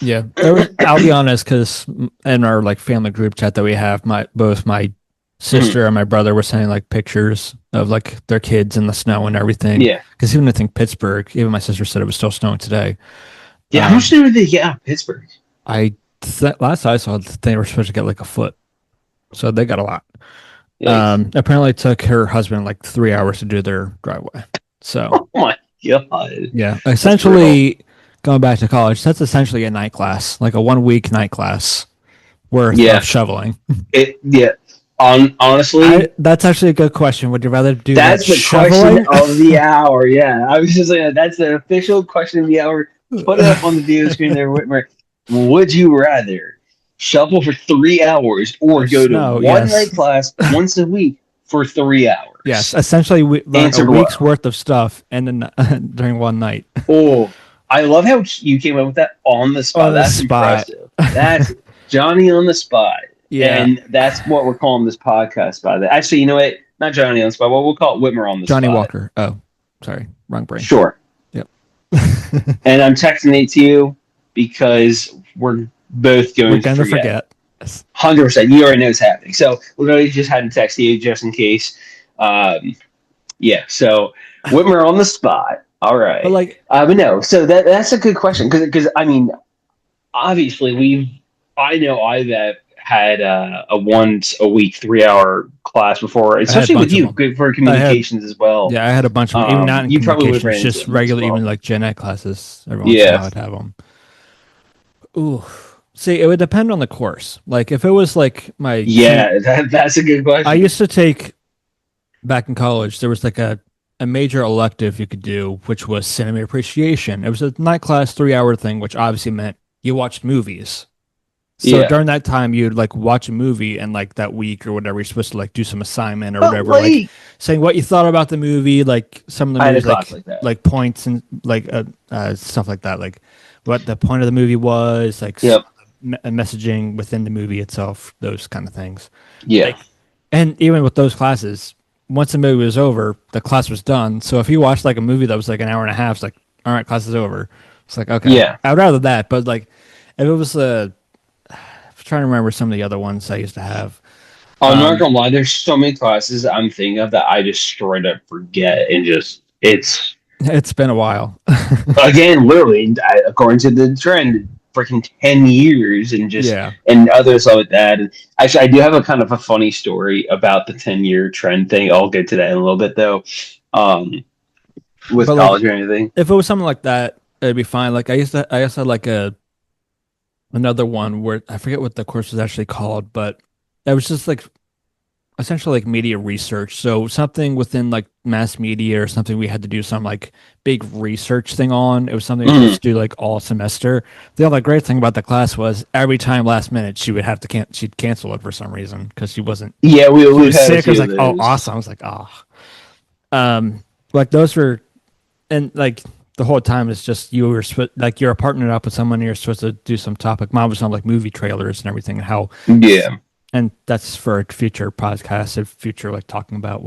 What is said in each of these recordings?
Yeah, there was. I'll be honest, because in our like family group chat that we have, both my Mhm. sister and my brother were sending like pictures of like their kids in the snow and everything. Yeah. Because even I think Pittsburgh, even my sister said it was still snowing today. Yeah, how much Um, did they get out of Pittsburgh? last I saw, they were supposed to get like a foot, so they got a lot. Yikes. Apparently it took her husband like 3 hours to do their driveway. So Oh my god. yeah, That's brutal. essentially going back to college, that's essentially a night class, like a 1 week night class worth of Yeah. shoveling. Yeah. Honestly, That's actually a good question. Would you rather do that that's the question shoveling? of the hour. Yeah. I was just like, that's the official question of the hour. Put it up on the video screen there, Whitmer. Would you rather shovel for 3 hours or Or go to snow? one night Yes, class once a week for three yes. hours? Essentially, we learn a Answer week's below. worth of stuff and then during one night Oh, I love how you came up with that on the spot. on the That's spot. impressive. That's Johnny on the spot. Yeah, And that's what we're calling this podcast by the actually, you know what? Not Johnny on the spot. Well, we'll call it Whitmer on the Johnny spot. Walker. Oh, sorry, wrong brain. Sure. Yep. And I'm texting it to you because we're both We're going to gonna forget. forget. Yes. 100%. You already know what's happening. So we're going to just had to text you just in case. Um, yeah. So Whitmer on the spot. All But right. like, But no. So that's a good question because I mean, obviously I know I've had a once a week 3 hour class before, I had a especially with bunch of you, them. good for I had communications as well. Yeah, I had a bunch of them. Even not in You probably would have communications, ran into just them as regular, even well. like gen ed classes. Every once in a Yeah. while, I'd have them. Ooh, see, it would depend on the course. Like if it was like my Yeah, that's a good I question. used to take back in college. There was like a major elective you could do, which was cinema appreciation. It was a night class, 3 hour thing, which obviously meant you watched movies. So Yeah. during that time, you'd like watch a movie, and like that week or whatever, you're supposed to like do some assignment or But whatever, like like saying what you thought about the movie, like some of the I had a movies, class like that. like points and like stuff like that, like what the point of the movie was, like Yep. messaging within the movie itself, those kind of things. Yeah. Like, and even with those classes, once the movie was over, the class was done. So if you watched like a movie that was like an hour and a half, it's like, all right, class is over. It's like, okay, Yeah. I'd rather that. But like, if it was I'm trying to remember some of the other ones I used to have. I'm not Um, gonna lie, there's so many classes I'm thinking of that I just straight up forget and just it's it's been a while. again, literally, according to the trend, freaking 10 years and just Yeah. and other stuff like that. And actually, I do have a kind of a funny story about the 10-year trend thing. I'll get to that in a little bit, though, um, with But like, college or anything. if it was something like that, it'd be fine. Like I used to have like another one where I forget what the course was actually called, but it was just like essentially like media research. So something within like mass media or something we had to do some like big research thing on. It was something we were Mhm. supposed to do like all semester. The other great thing about the class was every time last minute she would have to she'd cancel it for some reason because Yeah, she we've was had a sick. I was few of like, oh, those. awesome. I was like, oh, like those were and like the whole time it's just you were like you're partnered up with someone and you're supposed to do some topic. Mine was on like movie trailers and everything and how Yeah. and that's for a future podcast. A future like talking about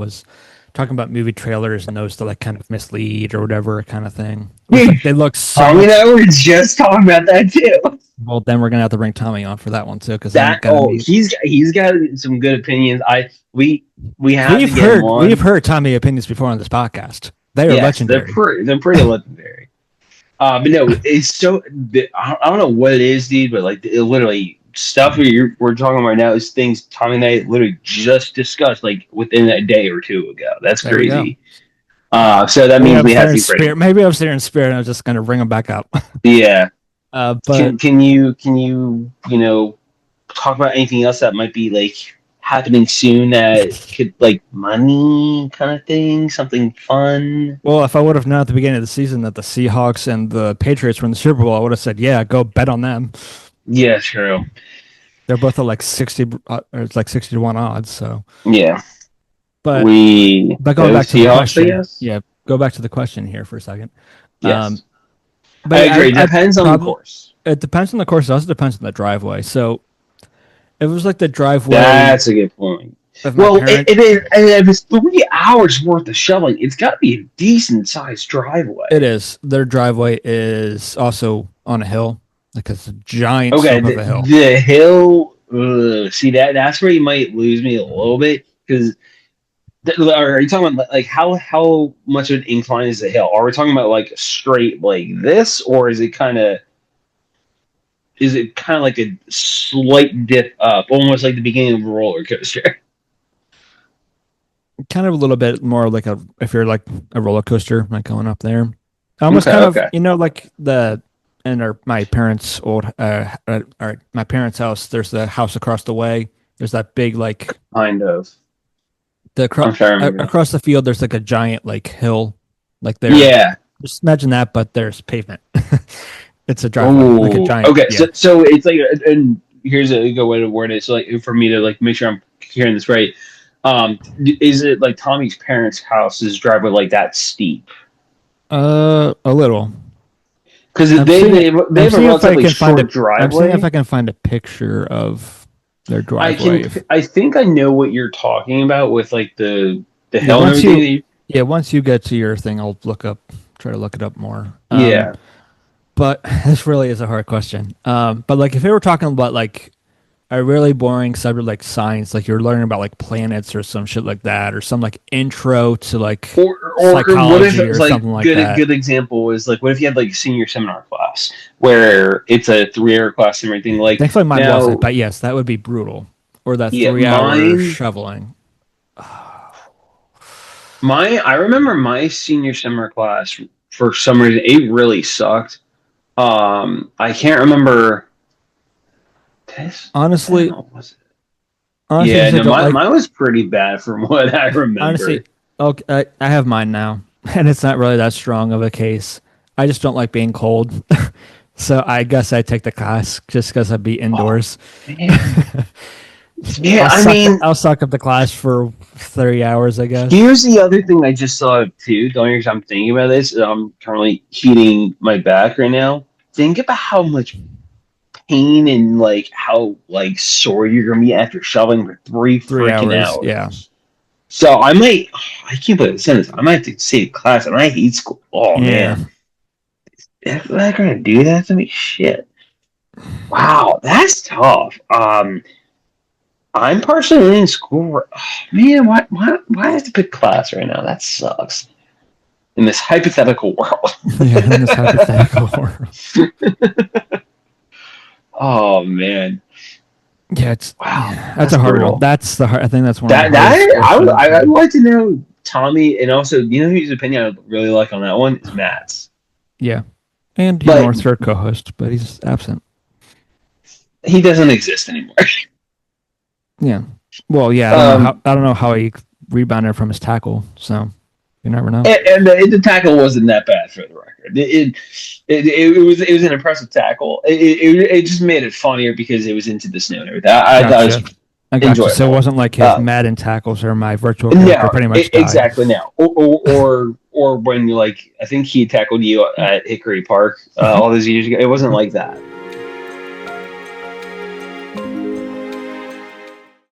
movie trailers and those to like kind of mislead or whatever kind of thing. It was like they look so Tommy and much. I were just talking about that too. Well, then we're gonna have to bring Tommy on for that one too because I'm That gonna need. he's got some good opinions. We have to get him We've on. heard Tommy opinions before on this podcast. They are Yes, legendary. they're pretty legendary. But no, it's so I don't know what it is, dude, but like it literally stuff we're talking about right now is things Tommy and I literally just discussed like within a day or two ago. That's There we go. crazy. So that means we have to be ready. Maybe I was there in spirit. And I was just gonna bring him back up. Yeah. But Can you know talk about anything else that might be like happening soon that could like money kind of thing, something fun? well, if I would have known at the beginning of the season that the Seahawks and the Patriots were in the Super Bowl, I would have said, "Yeah, go bet on them." Yeah, true. They're both at like 60, or it's like 60 to 1 odds. So, Yeah. but We going go back to the Seahawks, I question, guess. yeah, go back to the question here for a second. Um, Yes. but I yeah, agree. I Depends on the probably course. it depends on the course. It also depends on the driveway. So, if it was like the driveway That's a good point. of my Well, parent, it is, and if it's 3 hours worth of shoveling, it's got to be a decent sized it driveway. is. Their driveway is also on a hill. like it's a giant Okay, slope of a hill. the hill. See that's where you might lose me a little bit because are you talking about like how much of an incline is the hill? Are we talking about like straight like this, or is it kind of like a slight dip up, almost like the beginning of a roller coaster? Kind of a little bit more like a if you're like a roller coaster, like going up there. Almost Okay, kind of, okay, like the in our my parents' old or my parents' house. There's the house across the way. There's that big like kind of. the I'm trying to remember. across the field. There's like a giant like hill, like there. Yeah. Just imagine that, but there's pavement. It's a driveway, like a Oh, giant. okay. Yeah. So it's like, and here's a good way to word it. So like for me to like make sure I'm hearing this right, is it like Tommy's parents' house's driveway like that steep? A little. Because I'm seeing. they I'm have a seeing if I relatively can find a. short I'm seeing if driveway. I can find a picture of their I driveway. can I think I know what you're talking about with like the Yeah, hill and once everything. you yeah, once you get to your thing, I'll try to look it up more. Yeah. But this really is a hard question. But like if we were talking about like a really boring subject like science, like you're learning about like planets or some shit like that, or some like intro to like Or what if psychology it was or like something like that. good example is like what if you had like a senior seminar class where it's a 3 hour class and everything like Thankfully mine wasn't, now but yes, that would be brutal. Or that yeah 3 hour shoveling. I remember my senior seminar class for some reason it really sucked. I can't remember this. What the Honestly, hell was it? honestly, Yeah, since I no, don't like mine was pretty bad from what I honestly, remember. okay, I have mine now, and it's not really that strong of a case. I just don't like being cold, so I guess I take the class just because I'd be Oh indoors. man. Yeah, I mean, I'll suck up the class for 30 hours, I guess. here's the other thing I just thought of too. The only reason I'm thinking about this is I'm currently heating my back right now. Think about how much pain and like how like sore you're gonna be after shoveling for three three freaking hours, yeah, hours. So I can't believe the sentence. I might have to say class and I hate school. Oh yeah. man. If they're gonna do that to me, shit. Wow, that's tough. I'm partially in school. Oh, man, why do I have to pick class right now? That sucks. In this hypothetical world. Yeah, in this hypothetical world. Oh man, Yeah, it's wow, that's that's a hard one. brutal. That's the hard. I think that's one of the That hardest questions. I'd like to know Tommy, and also you know whose opinion I really like on that one is Matt's. Yeah, and he's But our third co-host, but he's absent. he doesn't exist anymore. Yeah. Well, yeah, Um, I don't know how he rebounded from his tackle, so you never know. and the tackle wasn't that bad for the record. It was an impressive tackle. It just made it funnier because it was into the snow and everything. I thought it Gotcha. was I got you. So it enjoyable. wasn't like his Uh, Madden tackles or my virtual character no, pretty much died. exactly. Now, or when you like, I think he tackled you at Hickory Park all those years ago. It wasn't like that.